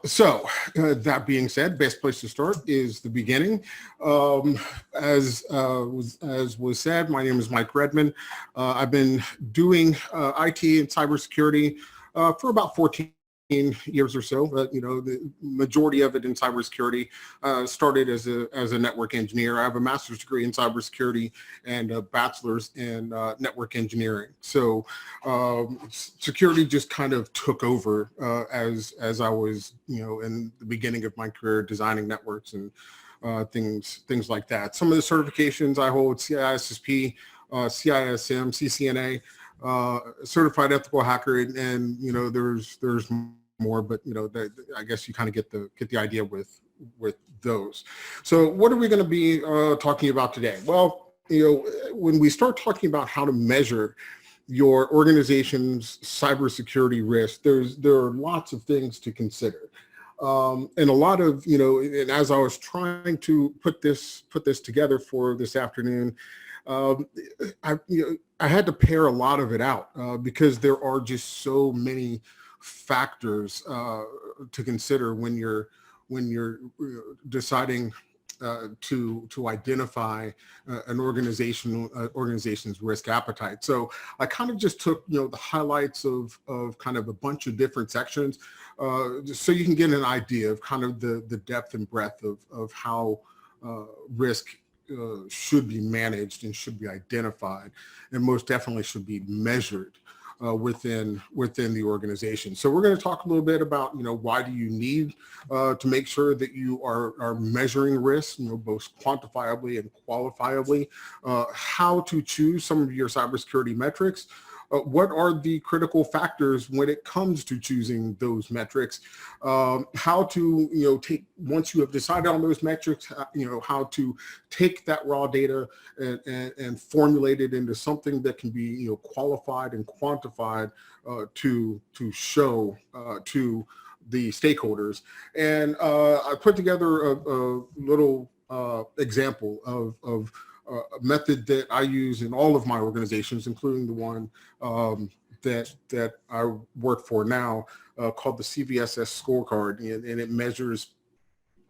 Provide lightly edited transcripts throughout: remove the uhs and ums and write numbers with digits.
That being said, best place to start is the beginning. As was said, my name is Mike Redmond. I've been doing IT and cybersecurity for about 14 years or so, but the majority of it in cybersecurity. Started as a network engineer. I have a master's degree in cybersecurity and a bachelor's in network engineering. So security just kind of took over as I was in the beginning of my career designing networks and things like that. Some of the certifications I hold: CISSP, CISM, CCNA. Certified ethical hacker, and there's more, but I guess you kind of get the idea with those. So what are we going to be talking about today? Well, when we start talking about how to measure your organization's cybersecurity risk, there are lots of things to consider. And a lot of, and as I was trying to put this together for this afternoon, I had to pare a lot of it out because there are just so many factors to consider when you're deciding to identify an organization's risk appetite. So I kind of just took the highlights of kind of a bunch of different sections, just so you can get an idea of kind of the depth and breadth of how risk should be managed and should be identified, and most definitely should be measured within the organization. So we're going to talk a little bit about why do you need to make sure that you are measuring risk, both quantifiably and qualifiably, how to choose some of your cybersecurity metrics. What are the critical factors when it comes to choosing those metrics? How to take, once you have decided on those metrics, how to take that raw data and formulate it into something that can be qualified and quantified to show to the stakeholders. And I put together a little example of a method that I use in all of my organizations, including the one that I work for now, called the CVSS scorecard, and it measures.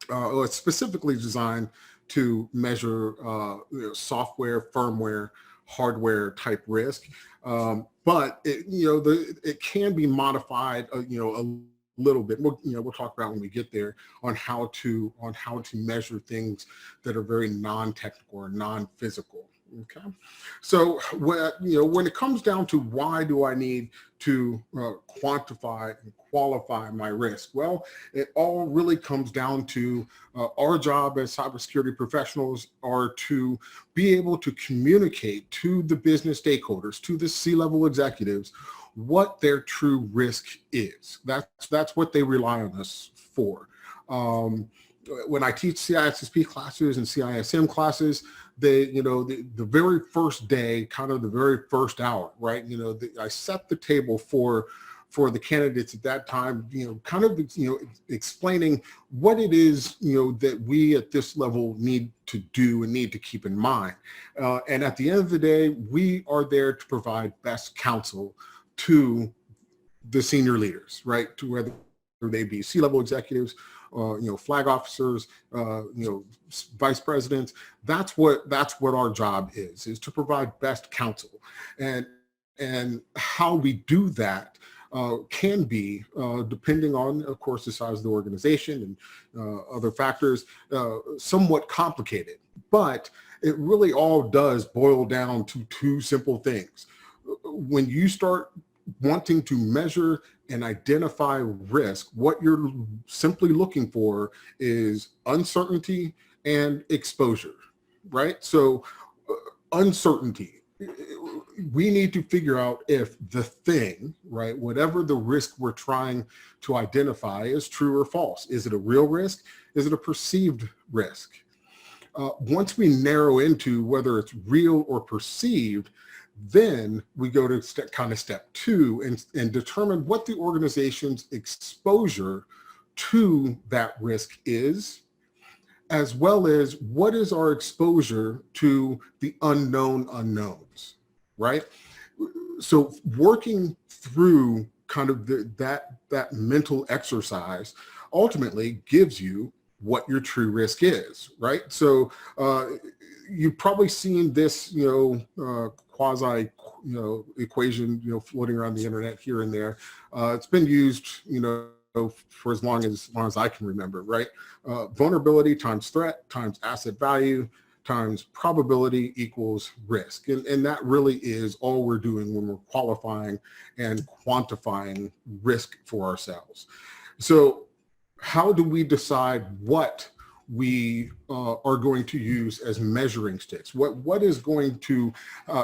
It's specifically designed to measure software, firmware, hardware type risk, but it can be modified, a little bit. We'll talk about when we get there on how to measure things that are very non-technical or non-physical. Okay, so when it comes down to why do I need to quantify and qualify my risk, well, it all really comes down to our job as cybersecurity professionals are to be able to communicate to the business stakeholders, to the C-level executives, what their true risk is. That's what they rely on us for. When I teach CISSP classes and CISM classes, the very first day, kind of the very first hour, right? I set the table for the candidates at that time, kind of, explaining what it is, that we at this level need to do and need to keep in mind. And at the end of the day, we are there to provide best counsel to the senior leaders, right? To whether they be C-level executives, flag officers, vice presidents. That's what our job is to provide best counsel, and how we do that can be, depending on, of course, the size of the organization and other factors, somewhat complicated. But it really all does boil down to two simple things. When you start wanting to measure and identify risk, what you're simply looking for is uncertainty and exposure, right? So uncertainty, we need to figure out if the thing, right, whatever the risk we're trying to identify, is true or false. Is it a real risk? Is it a perceived risk? Once we narrow into whether it's real or perceived, then we go to step two and determine what the organization's exposure to that risk is, as well as what is our exposure to the unknown unknowns, right? So working through kind of that mental exercise ultimately gives you what your true risk is, right? So you've probably seen this, quasi, equation, floating around the internet here and there. It's been used, for as long as I can remember, right? Vulnerability times threat times asset value times probability equals risk. And that really is all we're doing when we're qualifying and quantifying risk for ourselves. So how do we decide what we are going to use as measuring sticks? What is going to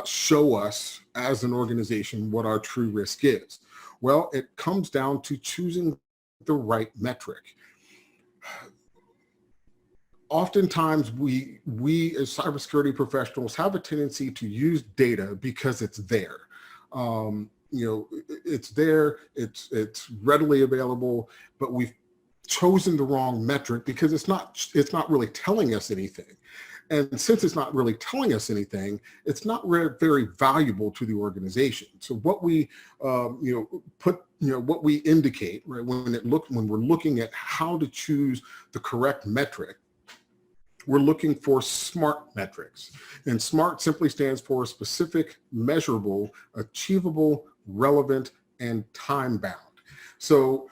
show us as an organization what our true risk is? Well, it comes down to choosing the right metric. Oftentimes we as cybersecurity professionals have a tendency to use data because it's there. It's there, it's readily available, but we've chosen the wrong metric because it's not really telling us anything. And since it's not really telling us anything, it's not very valuable to the organization. So what we what we indicate, right, when we're looking at how to choose the correct metric, we're looking for SMART metrics. And SMART simply stands for specific, measurable, achievable, relevant, and time-bound. So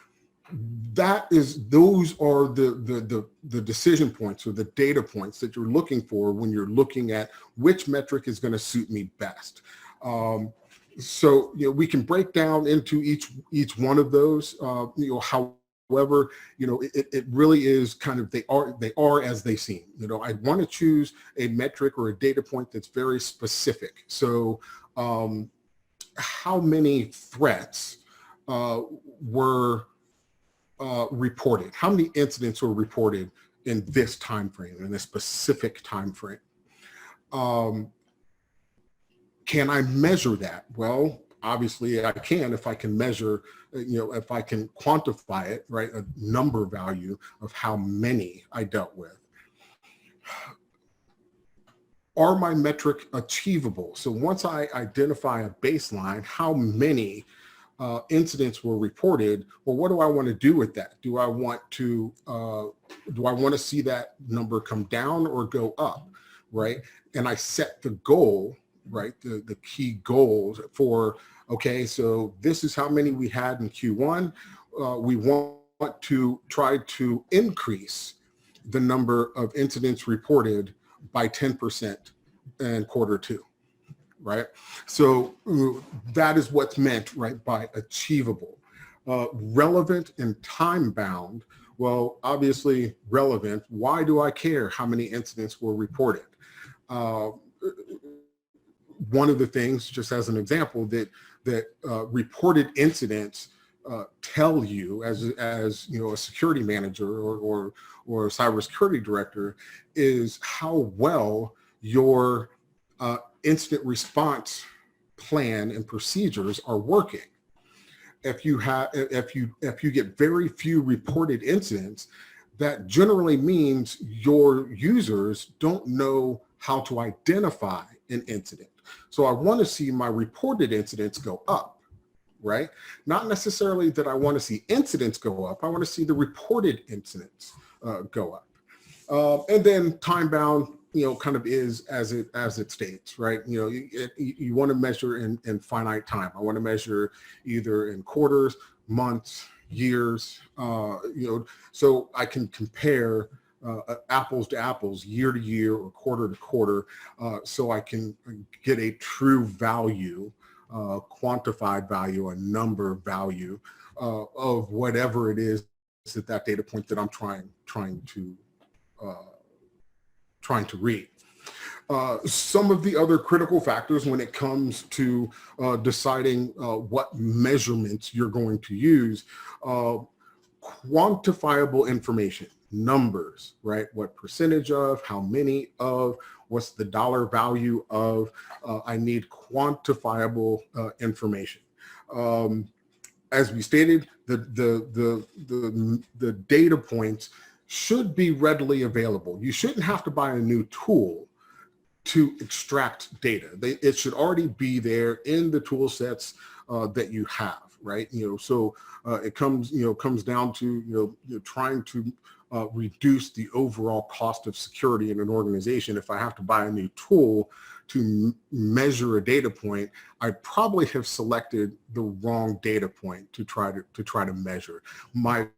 those are the decision points or the data points that you're looking for when you're looking at which metric is going to suit me best. So we can break down into each one of those. However, it really is kind of, they are as they seem. I want to choose a metric or a data point that's very specific. So how many threats were reported? How many incidents were reported in this time frame, in this specific time frame? Can I measure that? Well, obviously I can if I can measure, if I can quantify it, right? A number value of how many I dealt with. Are my metric achievable? So once I identify a baseline, how many incidents were reported? Well, what do I want to do with that? Do I want to see that number come down or go up, right? And I set the goal, right? The key goals for, okay, so this is how many we had in Q1. We want to try to increase the number of incidents reported by 10% in Q2, right? So that is what's meant, right, by achievable. Relevant and time-bound. Well, obviously relevant. Why do I care how many incidents were reported? One of the things, just as an example, that reported incidents tell you as a security manager or a cybersecurity director is how well your incident response plan and procedures are working. If you get very few reported incidents, that generally means your users don't know how to identify an incident. So I want to see my reported incidents go up, right? Not necessarily that I want to see incidents go up. I want to see the reported incidents go up. And then time-bound, kind of is as it states, right? You want to measure in finite time. I want to measure either in quarters, months, years, so I can compare apples to apples, year to year or quarter to quarter, so I can get a true value, quantified value, a number value of whatever it is that data point that I'm trying to read. Some of the other critical factors when it comes to deciding what measurements you're going to use, quantifiable information, numbers, right? What percentage of, how many of, what's the dollar value of, I need quantifiable information. As we stated, the data points should be readily available. You shouldn't have to buy a new tool to extract data. It should already be there in the tool sets that you have. right? So it comes down to trying to reduce the overall cost of security in an organization. If I have to buy a new tool to measure a data point, I probably have selected the wrong data point to try to measure. My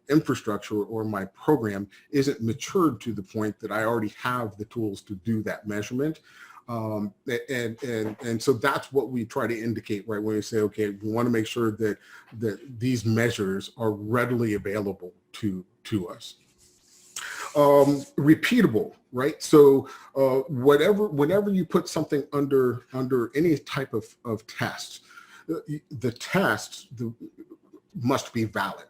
infrastructure or my program isn't matured to the point that I already have the tools to do that measurement. And so that's what we try to indicate, right? When we say, okay, we want to make sure that these measures are readily available to us. Repeatable, right? So whenever you put something under any type of test, the test must be valid.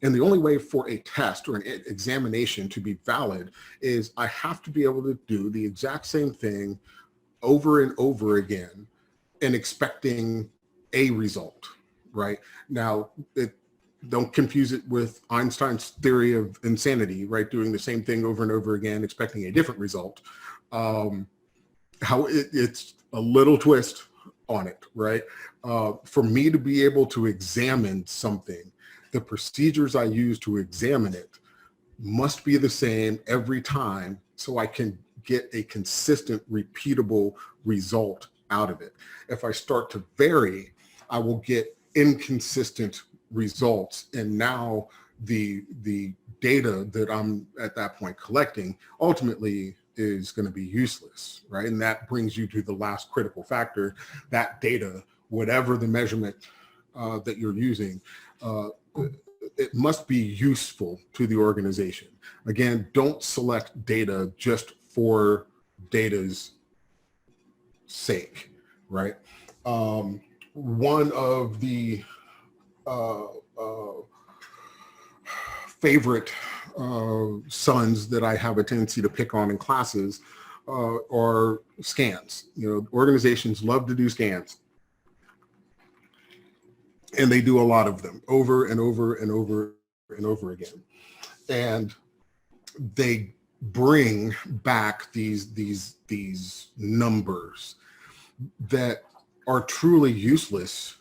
And the only way for a test or an examination to be valid is I have to be able to do the exact same thing over and over again and expecting a result, right? Now, don't confuse it with Einstein's theory of insanity, right? Doing the same thing over and over again, expecting a different result. It's a little twist on it, right? For me to be able to examine something, the procedures I use to examine it must be the same every time so I can get a consistent, repeatable result out of it. If I start to vary, I will get inconsistent results. And now the data that I'm at that point collecting ultimately is going to be useless, right? And that brings you to the last critical factor, that data, whatever the measurement that you're using, it must be useful to the organization. Again, don't select data just for data's sake, right? One of the favorite sons that I have a tendency to pick on in classes are scans. Organizations love to do scans. And they do a lot of them over and over and over and over again. And they bring back these numbers that are truly useless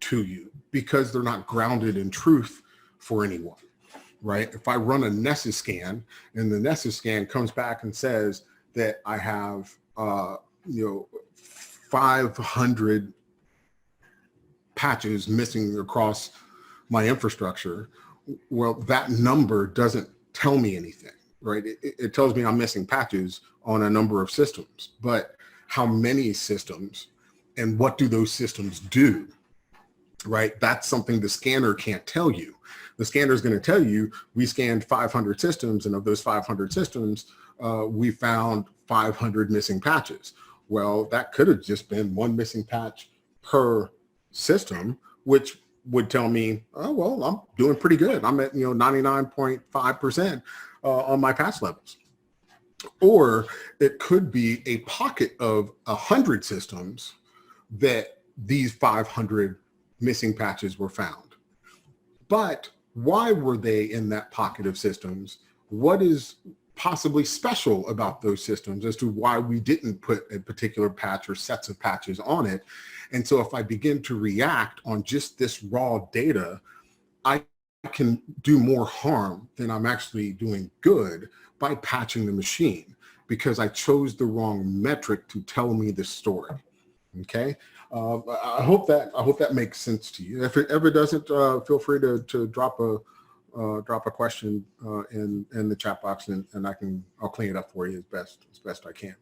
to you because they're not grounded in truth for anyone, right? If I run a Nessus scan and the Nessus scan comes back and says that I have 500 patches missing across my infrastructure, well, that number doesn't tell me anything, right? It tells me I'm missing patches on a number of systems, but how many systems and what do those systems do, right? That's something the scanner can't tell you. The scanner is going to tell you, we scanned 500 systems, and of those 500 systems, we found 500 missing patches. Well, that could have just been one missing patch per system, which would tell me, oh, well, I'm doing pretty good. I'm at 99.5% on my patch levels. Or it could be a pocket of 100 systems that these 500 missing patches were found. But why were they in that pocket of systems? What is possibly special about those systems as to why we didn't put a particular patch or sets of patches on it? And so if I begin to react on just this raw data, I can do more harm than I'm actually doing good by patching the machine because I chose the wrong metric to tell me the story. Okay. I hope that makes sense to you. If it ever doesn't, feel free to drop a question in the chat box, and I'll clean it up for you as best I can.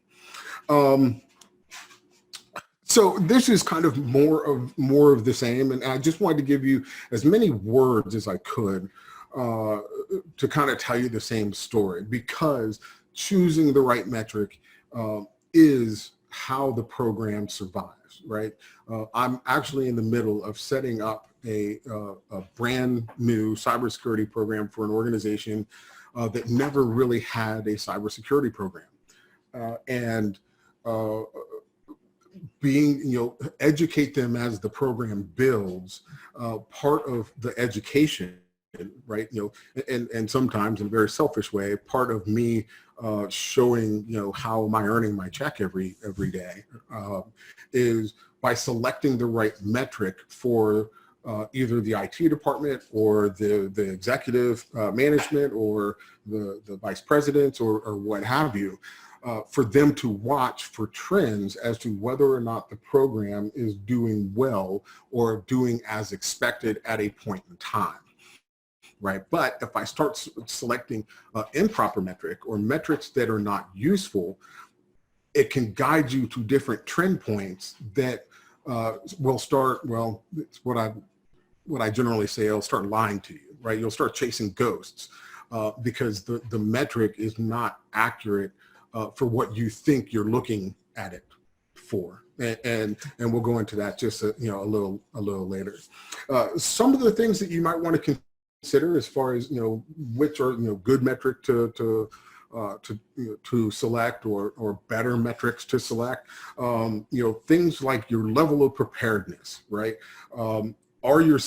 So this is kind of more of the same, and I just wanted to give you as many words as I could to kind of tell you the same story, because choosing the right metric is how the program survives, right? I'm actually in the middle of setting up a brand new cybersecurity program for an organization that never really had a cybersecurity program. Educate them as the program builds. Part of the education right? And sometimes in a very selfish way, part of me showing, how am I earning my check every day is by selecting the right metric for either the IT department or the executive management or the vice presidents or what have you, for them to watch for trends as to whether or not the program is doing well or doing as expected at a point in time. Right. But if I start selecting improper metric or metrics that are not useful, it can guide you to different trend points that will start, well, it's what I generally say, it'll start lying to you, right? You'll start chasing ghosts because the metric is not accurate for what you think you're looking at it for. And we'll go into that just a little later. Some of the things that you might want to consider as far as which are good metric to select or better metrics to select, things like your level of preparedness, right? Are your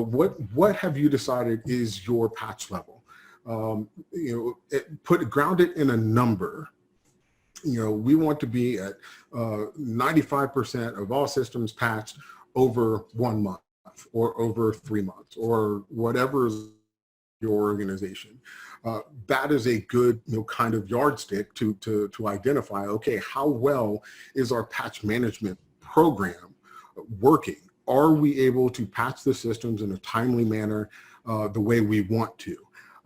what have you decided is your patch level? Ground it in a number. We want to be at 95% of all systems patched over 1 month or over 3 months or whatever is your organization. That is a good kind of yardstick to identify, okay, how well is our patch management program working? Are we able to patch the systems in a timely manner the way we want to?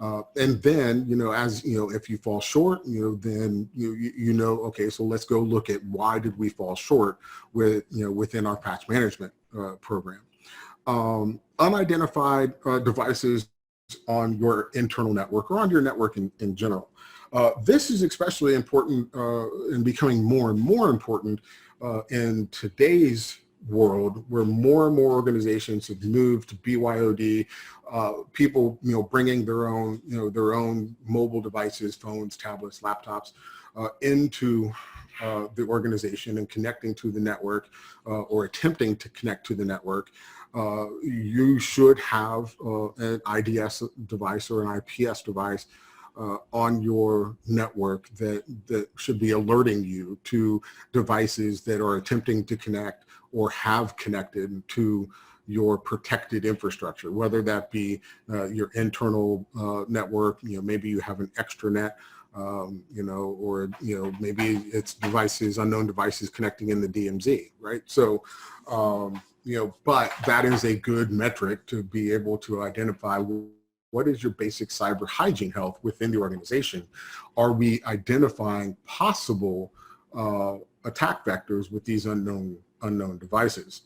And then, if you fall short, then okay, so let's go look at why did we fall short within our patch management program. Unidentified devices on your internal network or on your network in general. This is especially important and becoming more and more important in today's world, where more and more organizations have moved to BYOD. People, bringing their own mobile devices, phones, tablets, laptops into the organization and connecting to the network or attempting to connect to the network. You should have an IDS device or an IPS device on your network that should be alerting you to devices that are attempting to connect or have connected to your protected infrastructure, whether that be your internal network, maybe you have an extranet, or maybe it's unknown devices connecting in the DMZ, right? So, but that is a good metric to be able to identify what is your basic cyber hygiene health within the organization. Are we identifying possible attack vectors with these unknown devices?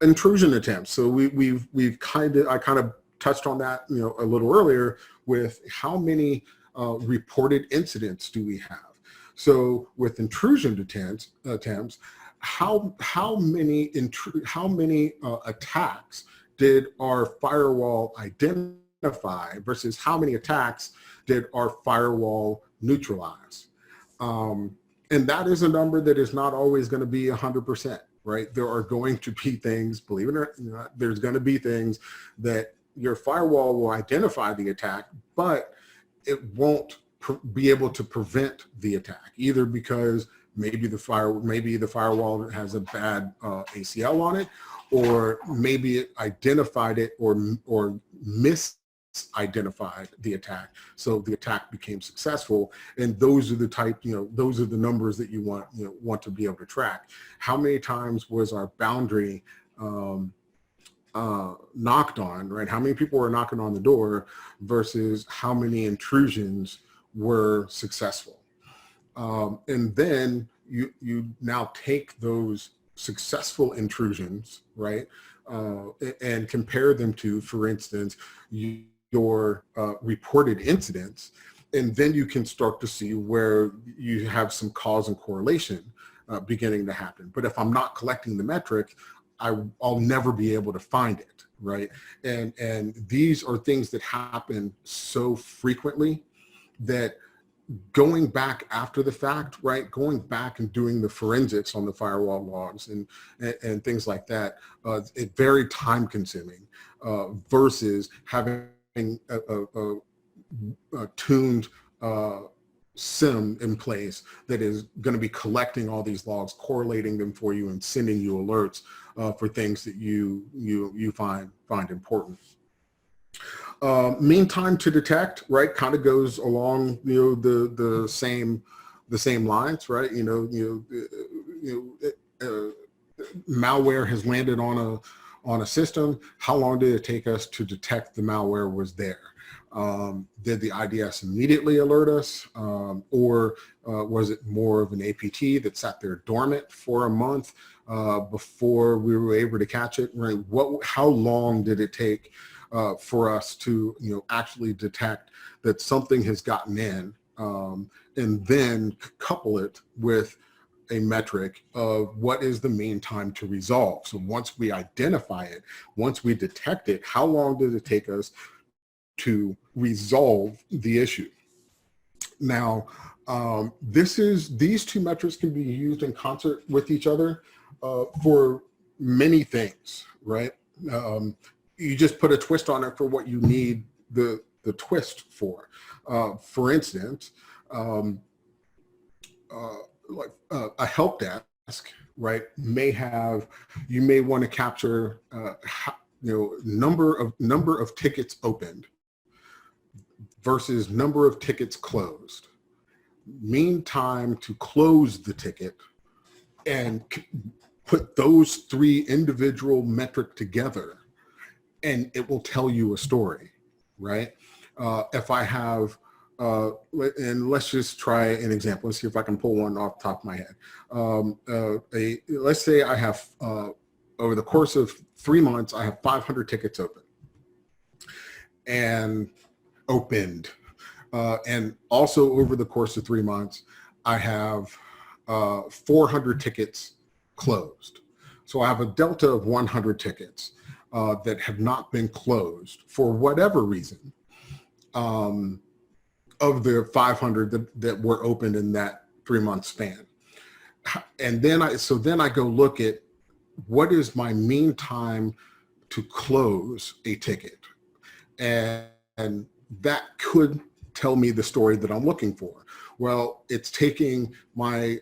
Intrusion attempts. So I kind of touched on that a little earlier with how many reported incidents do we have. So with intrusion attempts, how many attacks did our firewall identify versus how many attacks did our firewall neutralize? And that is a number that is not always going to be 100%, right? There are going to be things, believe it or not, there's going to be things that your firewall will identify the attack, but it won't be able to prevent the attack, either because maybe the firewall has a bad ACL on it, or maybe it identified it or misidentified the attack, so the attack became successful. And those are those are the numbers that you want to be able to track. How many times was our boundary knocked on, right? How many people were knocking on the door versus how many intrusions were successful? And then you now take those successful intrusions, right, and compare them to, for instance, your reported incidents, and then you can start to see where you have some cause and correlation beginning to happen. But if I'm not collecting the metric, I'll never be able to find it, right? And these are things that happen so frequently that going back after the fact, right, going back and doing the forensics on the firewall logs and things like that, it's very time consuming versus having a tuned SIM in place that is going to be collecting all these logs, correlating them for you, and sending you alerts for things that you find important. Mean time to detect, right, kind of goes along, the same lines, right? Malware has landed on a system. How long did it take us to detect the malware was there? Did the IDS immediately alert us, or was it more of an APT that sat there dormant for a month before we were able to catch it? Right? How long did it take for us to actually detect that something has gotten in, and then couple it with a metric of what is the mean time to resolve? So once we identify it, once we detect it, how long does it take us to resolve the issue? Now, these two metrics can be used in concert with each other for many things, right? You just put a twist on it for what you need the twist for. For instance, like a help desk, right, you may want to capture number of tickets opened versus number of tickets closed, mean time to close the ticket, and put those three individual metric together, and it will tell you a story, right? If I have, and let's just try an example. Let's see if I can pull one off the top of my head. Let's say I have, over the course of 3 months, I have 500 tickets open and opened. And also over the course of 3 months, I have 400 tickets closed. So I have a delta of 100 tickets that have not been closed for whatever reason, of the 500 that were opened in that 3-month span. And then I go look at what is my mean time to close a ticket. And that could tell me the story that I'm looking for. Well, it's taking my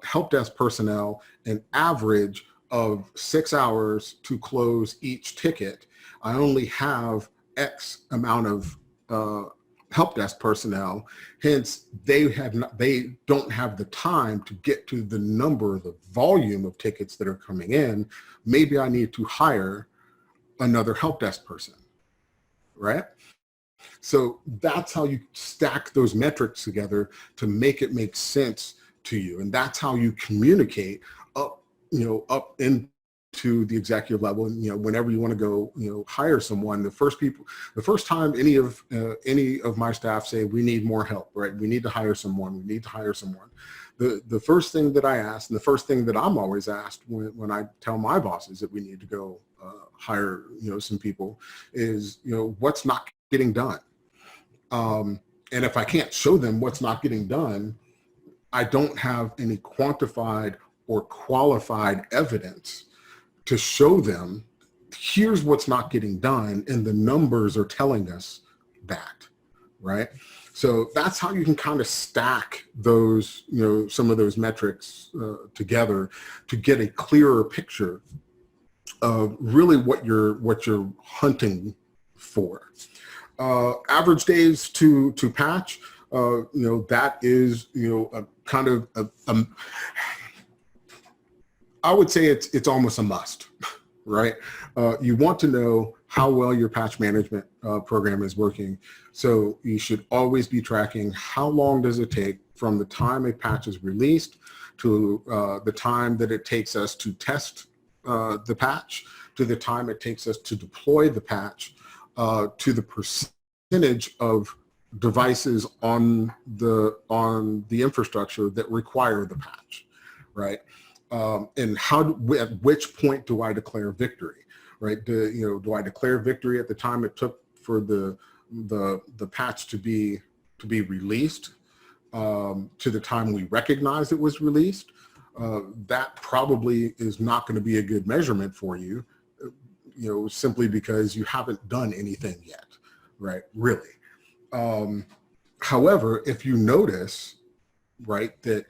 help desk personnel an average of 6 hours to close each ticket. I only have X amount of help desk personnel, hence they don't have the time to get to the volume of tickets that are coming in. Maybe I need to hire another help desk person, right? So that's how you stack those metrics together to make it make sense to you. And that's how you communicate up into the executive level. And, whenever you want to go, hire someone, the first time any of my staff say, we need more help, right? We need to hire someone. The first thing that I ask, and the first thing that I'm always asked when I tell my bosses that we need to go hire, some people is, what's not getting done. And if I can't show them what's not getting done, I don't have any quantified or qualified evidence to show them, here's what's not getting done, and the numbers are telling us that, right? So that's how you can kind of stack those, some of those metrics together to get a clearer picture of really what you're hunting for. Average days to patch, that is, a kind of I would say it's almost a must, right? You want to know how well your patch management program is working. So you should always be tracking how long does it take from the time a patch is released to the time that it takes us to test the patch, to the time it takes us to deploy the patch, to the percentage of devices on the infrastructure that require the patch, right? And at which point do I declare victory, right? Do I declare victory at the time it took for the patch to be released, to the time we recognize it was released? That probably is not going to be a good measurement for you, simply because you haven't done anything yet, right? Really. However, if you notice, right, that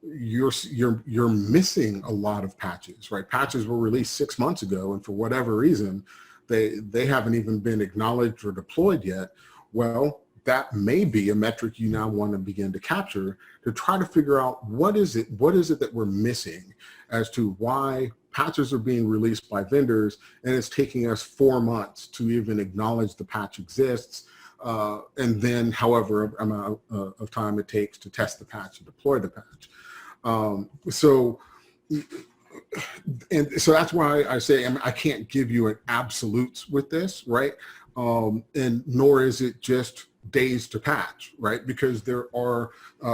you're missing a lot of patches, right? Patches were released 6 months ago, and for whatever reason, they haven't even been acknowledged or deployed yet. Well, that may be a metric you now want to begin to capture to try to figure out what is it that we're missing as to why patches are being released by vendors and it's taking us 4 months to even acknowledge the patch exists, and then however amount of time it takes to test the patch and deploy the patch. So that's why I say I can't give you an absolutes with this, right? And nor is it just days to patch, right? Because there are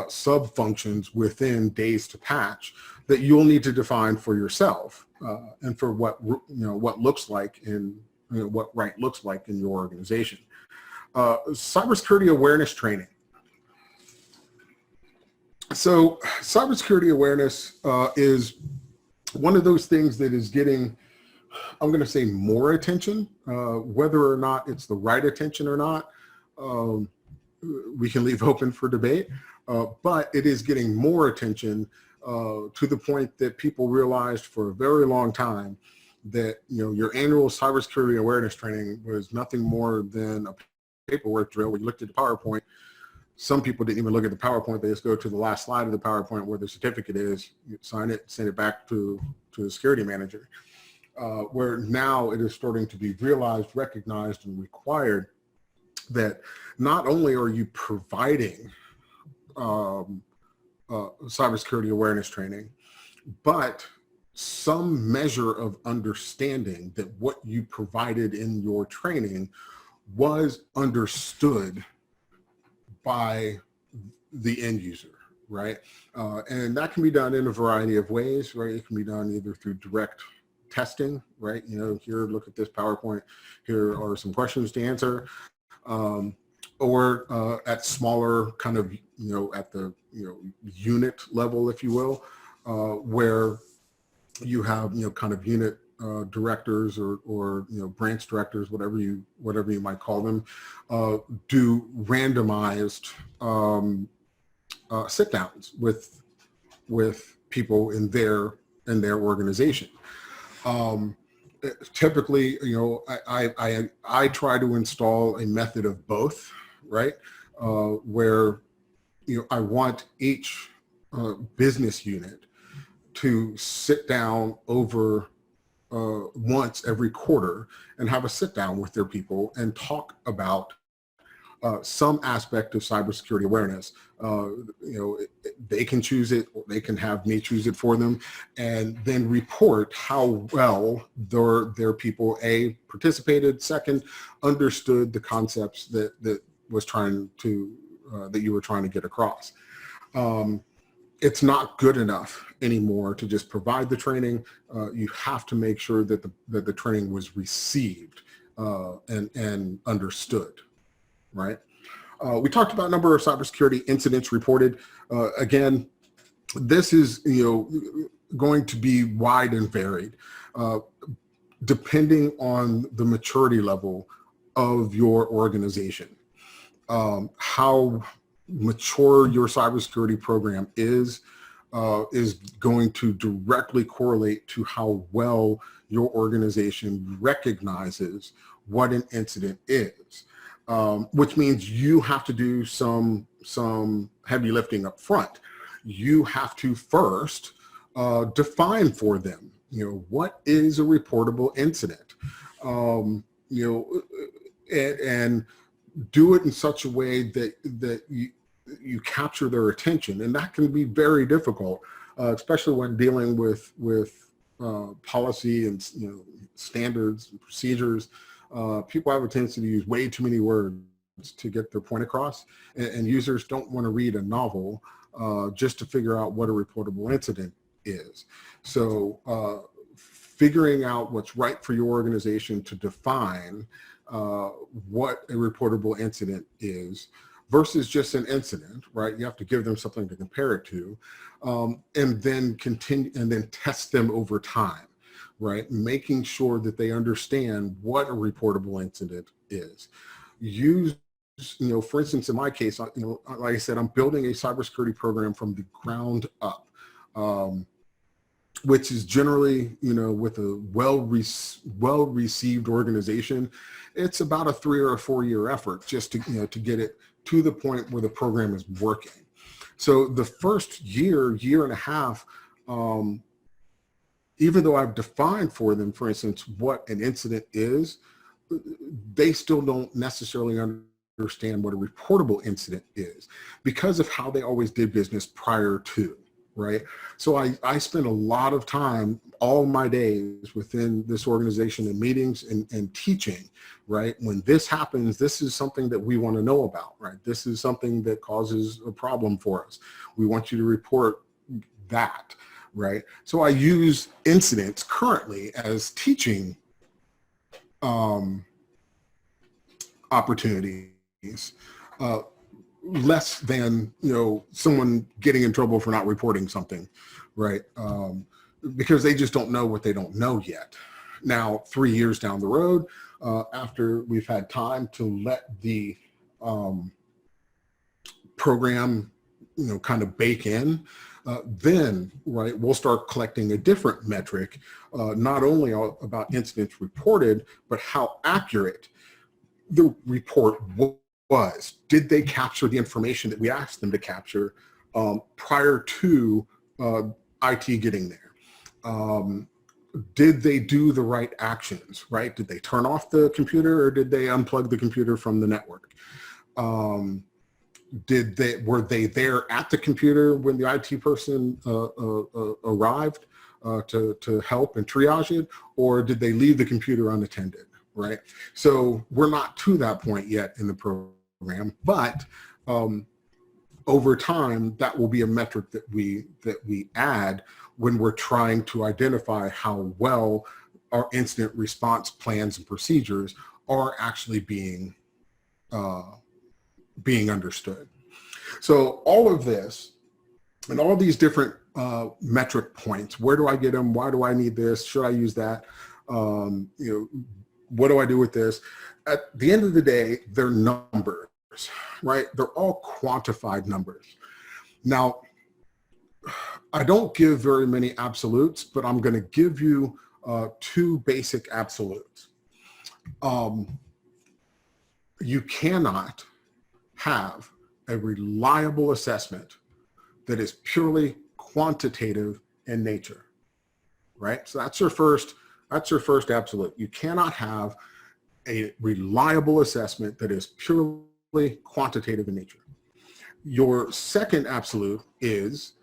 sub functions within days to patch that you'll need to define for yourself, and for what what looks like in what right looks like in your organization. Cybersecurity awareness training. So cybersecurity awareness is one of those things that is getting, I'm going to say, more attention. Whether or not it's the right attention or not, we can leave open for debate, but it is getting more attention to the point that people realized for a very long time that your annual cybersecurity awareness training was nothing more than a paperwork drill where you looked at the PowerPoint. Some people didn't even look at the PowerPoint. They just go to the last slide of the PowerPoint where the certificate is, you sign it, send it back to the security manager. Where now it is starting to be realized, recognized, and required that not only are you providing cybersecurity awareness training, but some measure of understanding that what you provided in your training was understood by the end user, right? And that can be done in a variety of ways, right? It can be done either through direct testing, right? Here, look at this PowerPoint. Here are some questions to answer. Or at smaller kind of, at the, unit level, if you will, where you have, kind of unit directors or branch directors, whatever you might call them, do randomized sit downs with people in their organization. Typically, I try to install a method of both, right? Where I want each business unit to sit down over once every quarter and have a sit down with their people and talk about some aspect of cybersecurity awareness. They can choose it, or they can have me choose it for them, and then report how well their people, A, participated, second, understood the concepts that you were trying to get across. It's not good enough anymore to just provide the training. You have to make sure that the training was received and understood, right? We talked about number of cybersecurity incidents reported. Again, this is going to be wide and varied, depending on the maturity level of your organization. How mature your cybersecurity program is going to directly correlate to how well your organization recognizes what an incident is, which means you have to do some heavy lifting up front. You have to first define for them, what is a reportable incident, and do it in such a way that you capture their attention, and that can be very difficult, especially when dealing with policy and standards and procedures. People have a tendency to use way too many words to get their point across, and users don't want to read a novel just to figure out what a reportable incident is. So figuring out what's right for your organization to define what a reportable incident is versus just an incident, right? You have to give them something to compare it to, and then test them over time, right? Making sure that they understand what a reportable incident is. use, for instance, in my case, like I said, I'm building a cybersecurity program from the ground up, which is generally, with a well-received organization, it's about a 3 or 4 year effort just to get it to the point where the program is working. So the first year and a half, even though I've defined for them, for instance, what an incident is, they still don't necessarily understand what a reportable incident is because of how they always did business prior to, right? So I spend a lot of time, all my days within this organization in meetings and teaching, right? When this happens, this is something that we want to know about, right? This is something that causes a problem for us. We want you to report that, right? So I use incidents currently as teaching opportunities, less than someone getting in trouble for not reporting something, right? Because they just don't know what they don't know yet. Now, 3 years down the road, after we've had time to let the program kind of bake in, then, right, we'll start collecting a different metric, not only about incidents reported, but how accurate the report was. Did they capture the information that we asked them to capture prior to IT getting there? Did they do the right actions, right? Did they turn off the computer or did they unplug the computer from the network? Were they there at the computer when the IT person arrived to help and triage it, or did they leave the computer unattended, right? So we're not to that point yet in the program, but over time, that will be a metric that we add when we're trying to identify how well our incident response plans and procedures are actually being understood. So all of this and all these different metric points, where do I get them? Why do I need this? Should I use that? What do I do with this? At the end of the day, they're numbers, right? They're all quantified numbers. Now, I don't give very many absolutes, but I'm going to give you 2 basic absolutes. You cannot have a reliable assessment that is purely quantitative in nature, right? So that's your first absolute. You cannot have a reliable assessment that is purely quantitative in nature. Your second absolute is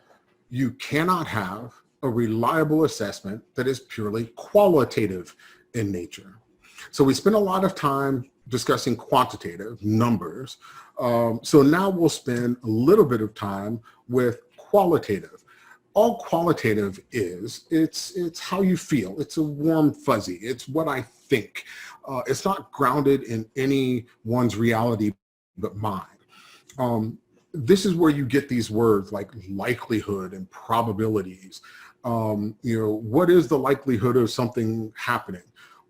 you cannot have a reliable assessment that is purely qualitative in nature. So we spend a lot of time discussing quantitative numbers. So now we'll spend a little bit of time with qualitative. All qualitative is, it's how you feel. It's a warm fuzzy. It's what I think. It's not grounded in anyone's reality but mine. This is where you get these words like likelihood and probabilities. What is the likelihood of something happening?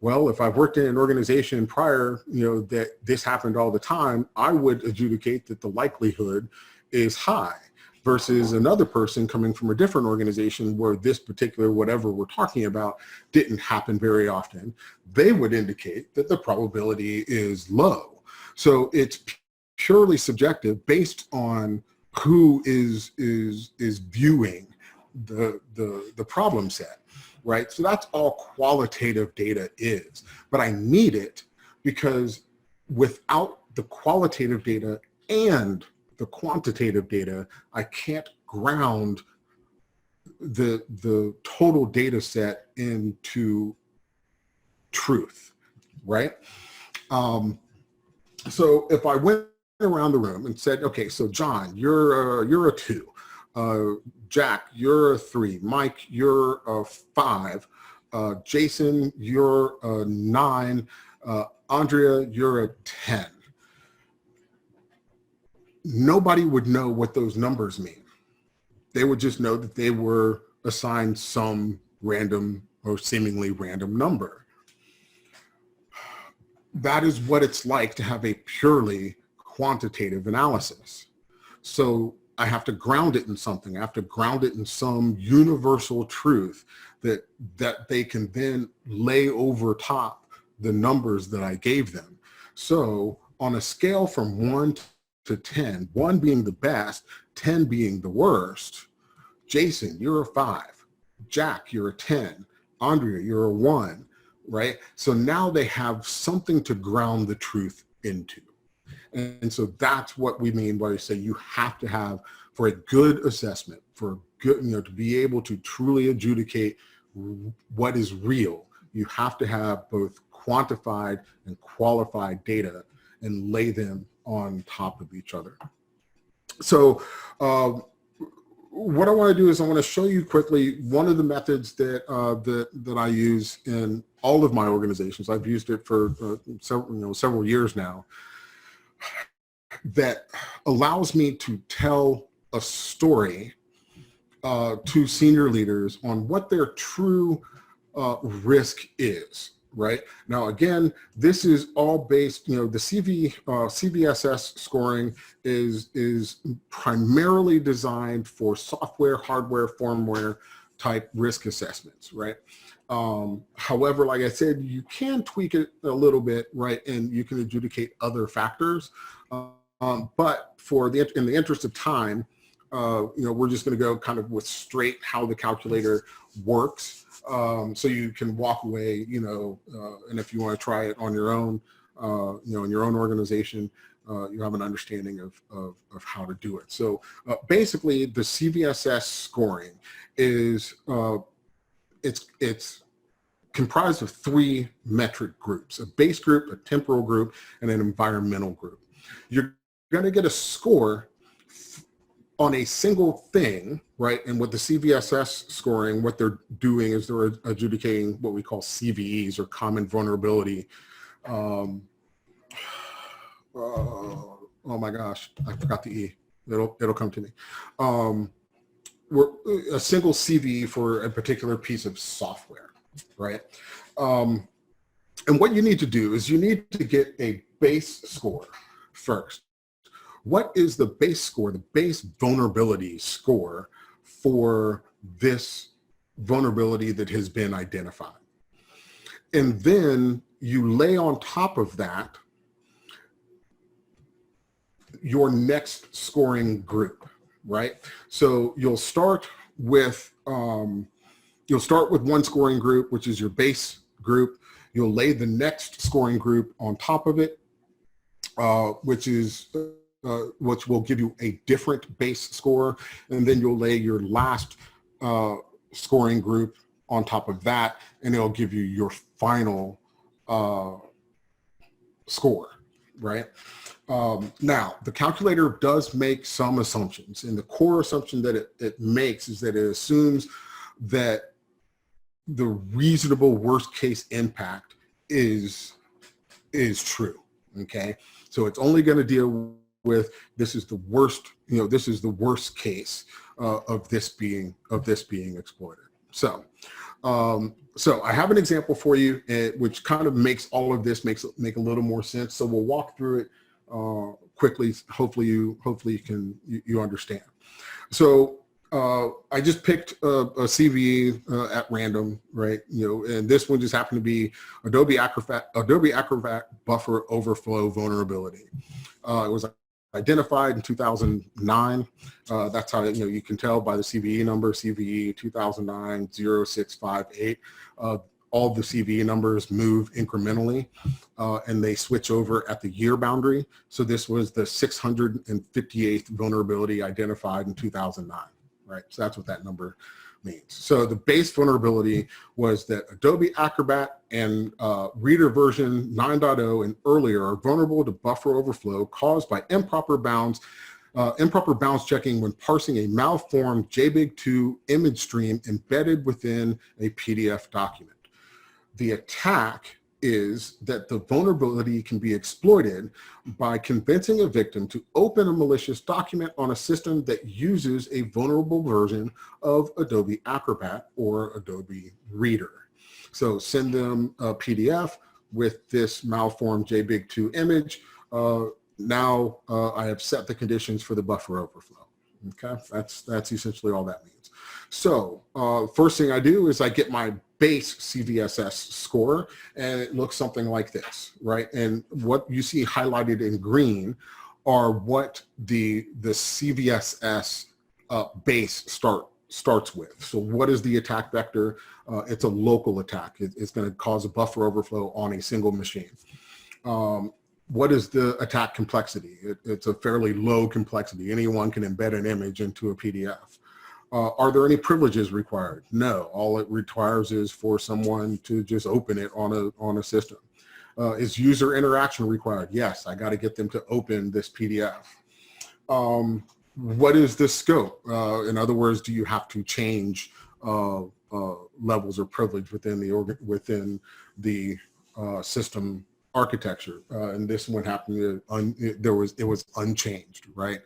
Well, if I've worked in an organization prior, that this happened all the time, I would adjudicate that the likelihood is high, versus another person coming from a different organization where this particular whatever we're talking about didn't happen very often. They would indicate that the probability is low. So it's purely subjective based on who is viewing the problem set, right? So that's all qualitative data is. But I need it because without the qualitative data and the quantitative data, I can't ground the total data set into truth, right? So if I went around the room and said, okay, so John, you're a 2, Jack, you're a 3, Mike, you're a 5, Jason, you're a 9, Andrea, you're a 10. Nobody would know what those numbers mean. They would just know that they were assigned some random or seemingly random number. that is what it's like to have a purely quantitative analysis. So I have to ground it in something. I have to ground it in some universal truth that they can then lay over top the numbers that I gave them. So on a scale from 1 to 10, 1 being the best, 10 being the worst, Jason, you're a 5. Jack, you're a 10. Andrea, you're a 1, right? So now they have something to ground the truth into. And so that's what we mean by say you have to have, for a good assessment, for good, to be able to truly adjudicate what is real, you have to have both quantified and qualified data and lay them on top of each other. So what I want to do is I want to show you quickly one of the methods that that I use in all of my organizations. I've used it for several years now, that allows me to tell a story to senior leaders on what their true risk is. Right now, again, this is all based, the CVSS scoring is primarily designed for software, hardware, firmware type risk assessments, right? However, like I said, you can tweak it a little bit, right? And you can adjudicate other factors. But in the interest of time, we're just going to go kind of with straight how the calculator works. So you can walk away, and if you want to try it on your own, in your own organization, you have an understanding of how to do it. So basically, the CVSS scoring is it's comprised of 3 metric groups: a base group, a temporal group, and an environmental group. You're going to get a score on a single thing, right? And with the CVSS scoring, what they're doing is they're adjudicating what we call CVEs, or common vulnerability. Oh my gosh, I forgot the E. It'll come to me. We're a single CVE for a particular piece of software, right? And what you need to do is you need to get a base score first. What is the base score, the base vulnerability score for this vulnerability that has been identified? And then you lay on top of that your next scoring group, right? So you'll start with one scoring group, which is your base group. You'll lay the next scoring group on top of it, which will give you a different base score, and then you'll lay your last scoring group on top of that, and it'll give you your final score, right? Now, the calculator does make some assumptions, and the core assumption that it makes is that it assumes that the reasonable worst case impact is true, okay? So it's only going to deal with this is the worst, this is the worst case of this being exploited. So so I have an example for you, which kind of makes all of this make a little more sense. So we'll walk through it quickly. Hopefully you understand. So I just picked a CVE at random, right? And this one just happened to be Adobe Acrobat buffer overflow vulnerability. It was identified in 2009. That's how you can tell by the CVE number, CVE 2009-0658. All the CVE numbers move incrementally, and they switch over at the year boundary. So this was the 658th vulnerability identified in 2009, right? So that's what that number means. So the base vulnerability was that Adobe Acrobat and Reader version 9.0 and earlier are vulnerable to buffer overflow caused by improper bounds checking when parsing a malformed JPEG-2 image stream embedded within a PDF document. The attack is that the vulnerability can be exploited by convincing a victim to open a malicious document on a system that uses a vulnerable version of Adobe Acrobat or Adobe Reader. So send them a PDF, with this malformed JBig2 image, now I have set the conditions for the buffer overflow. Okay, that's essentially all that means. So first thing I do is I get my base CVSS score, and it looks something like this, right? And what you see highlighted in green are what the CVSS base starts with. So what is the attack vector? It's a local attack. It's going to cause a buffer overflow on a single machine. What is the attack complexity? It's a fairly low complexity. Anyone can embed an image into a PDF. Are there any privileges required? No. All it requires is for someone to just open it on a system. Is user interaction required? Yes, I got to get them to open this PDF. What is the scope? In other words, do you have to change levels of privilege within the system architecture? And this one happened. It was unchanged, right?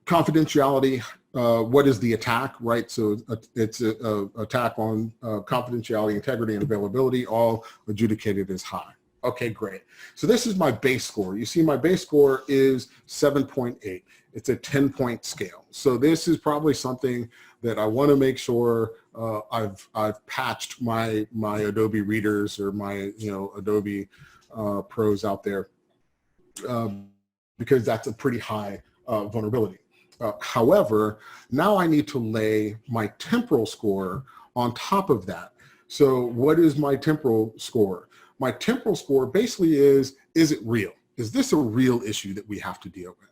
Confidentiality. What is the attack, right? So it's a attack on confidentiality, integrity, and availability, all adjudicated as high. Okay, great. So this is my base score. You see my base score is 7.8. It's a 10-point scale. So this is probably something that I want to make sure I've patched my Adobe readers or my Adobe pros out there, because that's a pretty high vulnerability. However, now I need to lay my temporal score on top of that. So what is my temporal score? My temporal score basically is it real? Is this a real issue that we have to deal with?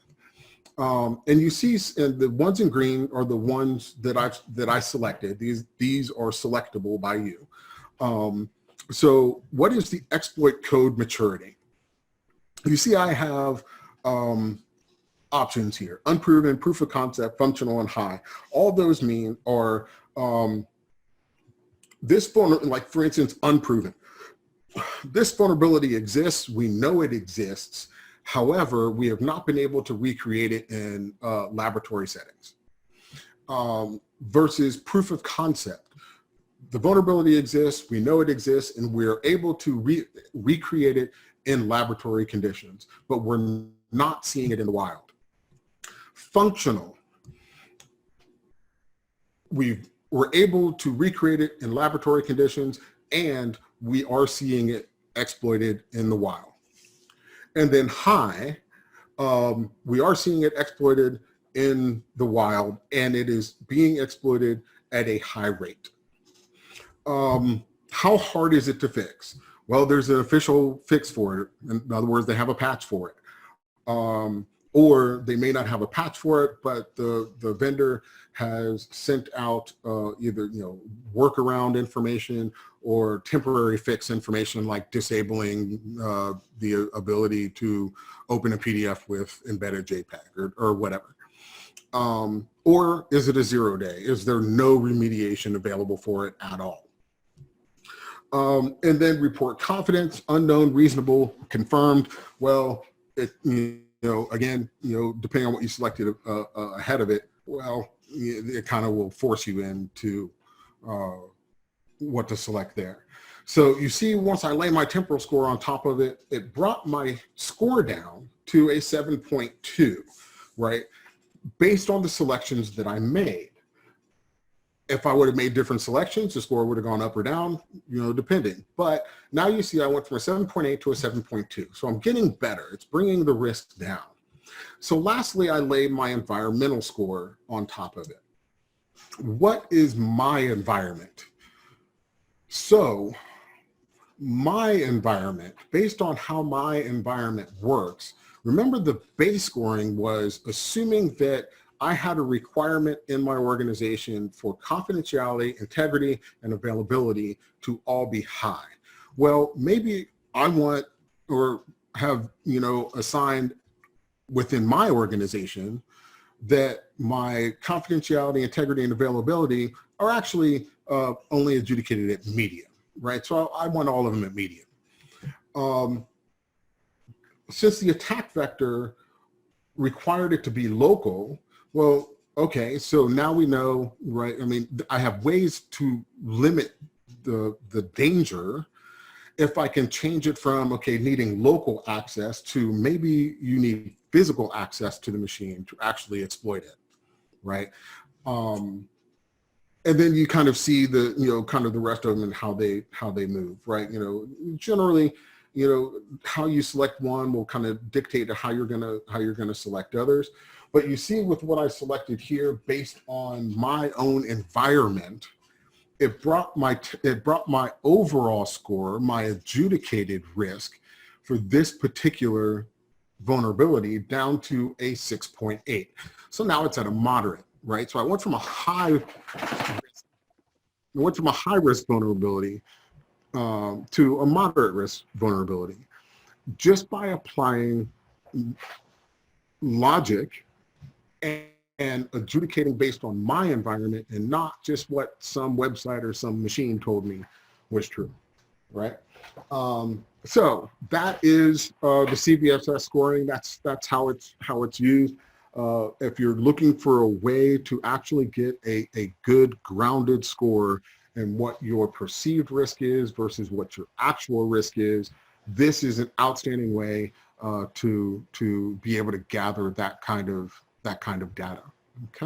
And you see, and the ones in green are the ones that I selected. These are selectable by you. So what is the exploit code maturity? You see I have options here: unproven, proof of concept, functional, and high. All those mean are this vulnerability, like for instance, unproven. This vulnerability exists. We know it exists. However, we have not been able to recreate it in laboratory settings. Versus proof of concept. The vulnerability exists, we know it exists, and we're able to recreate it in laboratory conditions, but we're not seeing it in the wild. Functional. We're able to recreate it in laboratory conditions, and we are seeing it exploited in the wild. And then high, we are seeing it exploited in the wild, and it is being exploited at a high rate. How hard is it to fix? Well, there's an official fix for it. In other words, they have a patch for it. Or they may not have a patch for it, but the vendor has sent out either workaround information or temporary fix information, like disabling the ability to open a PDF with embedded JPEG or whatever. Or is it a 0-day? Is there no remediation available for it at all? And then report confidence, unknown, reasonable, confirmed. Well, again, depending on what you selected ahead of it, well, it kind of will force you into what to select there. So you see, once I lay my temporal score on top of it, it brought my score down to a 7.2, right? Based on the selections that I made. If I would have made different selections, the score would have gone up or down, depending. But now you see I went from a 7.8 to a 7.2. So I'm getting better. It's bringing the risk down. So lastly, I laid my environmental score on top of it. What is my environment? So my environment, based on how my environment works, remember the base scoring was assuming that I had a requirement in my organization for confidentiality, integrity, and availability to all be high. Well, maybe I want or have, assigned within my organization that my confidentiality, integrity, and availability are actually only adjudicated at medium, right? So I want all of them at medium. Since the attack vector required it to be local, well, okay, so now we know, right? I mean, I have ways to limit the danger. if I can change it from, okay, needing local access to maybe you need physical access to the machine to actually exploit it, right? And then you kind of see the, kind of the rest of them and how they move, right? Generally, how you select one will kind of dictate how you're gonna select others. But you see with what I selected here, based on my own environment, it brought my overall score, my adjudicated risk for this particular vulnerability down to a 6.8. So now it's at a moderate, right? So I went from a high risk vulnerability to a moderate risk vulnerability just by applying logic and adjudicating based on my environment and not just what some website or some machine told me was true, right? So that is the CVSS scoring. That's how it's used. If you're looking for a way to actually get a good grounded score and what your perceived risk is versus what your actual risk is, this is an outstanding way to be able to gather that kind of data. Okay.